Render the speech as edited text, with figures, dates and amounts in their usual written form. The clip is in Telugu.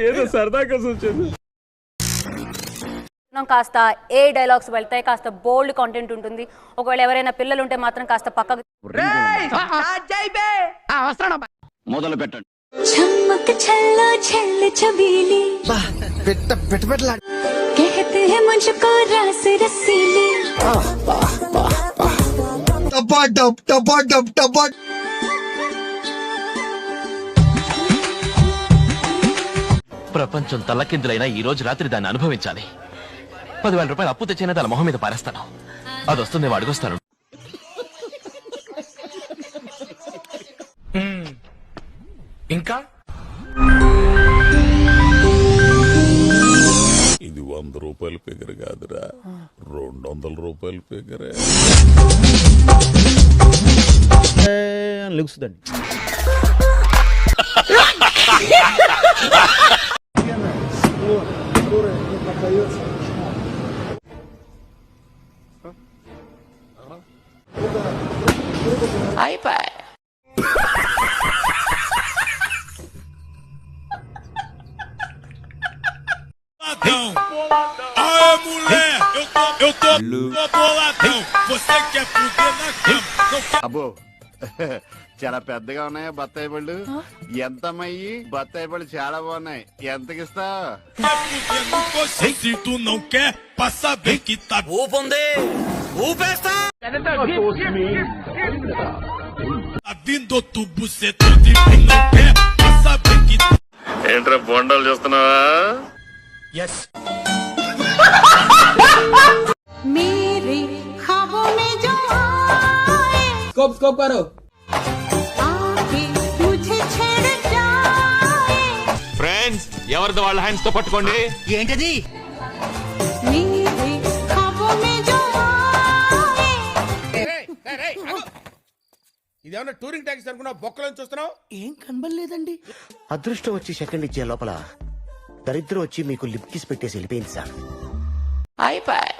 ఏదో సరదా కోసం వచ్చాను. కాస్త ఏ డైలాగ్స్ వెళ్తాయి, కాస్త బోల్డ్ కంటెంట్ ఉంటుంది. ఒకవేళ ఎవరైనా పిల్లలు ఉంటే మాత్రం కాస్త పక్కకు మొదలు పెట్టండి. चमक छल्लो छल्ल छबीली कहते हैं मुझको रस रसीली ప్రపంచం తల్లకిందులైనా ఈ రోజు రాత్రి దాన్ని అనుభవించాలి. 10,000 రూపాయలు అప్పు తెచ్చైనా తన మొహం మీద పారేస్తాను. అది వస్తుంది, అడుగుస్తాను. ఇంకా ఇది 100 రూపాయల ఫిగర్ కాదురా, 200 రూపాయల ఫిగరే. లెగుస్తుందండి. అయిపోయి Aê, mulher, eu tô boladão. Você quer fuder na cama? అబ్బో చాలా పెద్దగా ఉన్నాయా బత్తాయి పళ్ళు? ఎంతమయ్యి? బత్తాయి పళ్ళు చాలా బాగున్నాయి. ఎంతకిస్తా? Se tu não quer, passa bem que tá. ఊపుంది, ఊపేస్తా. Tá vindo tu buceta de quem não quer, passa bem que tá. ఏంట్రా బొండాలు చూస్తున్నావా? ఎస్ मेरे ख्वाबों में जो आए स्कोप करो. आके मुझे छेड़ जाए ఫ్రెండ్స్, ఎవరిది వాళ్ళ హ్యాండ్స్ తో పట్టుకోండి. ఏంటది? मेरे ख्वाबों में जो आए ఇదేమన్నా టూరింగ్ ట్యాక్సీ అనుకున్నా? బొక్కలను చూస్తున్నావు. ఏం కనబడలేదండి. అదృష్టం వచ్చి సెకండ్ ఇచ్చే లోపల దరిద్రం వచ్చి మీకు లిప్ కిస్ పెట్టేసి వెళ్ళిపోయింది సార్. అయిపోయి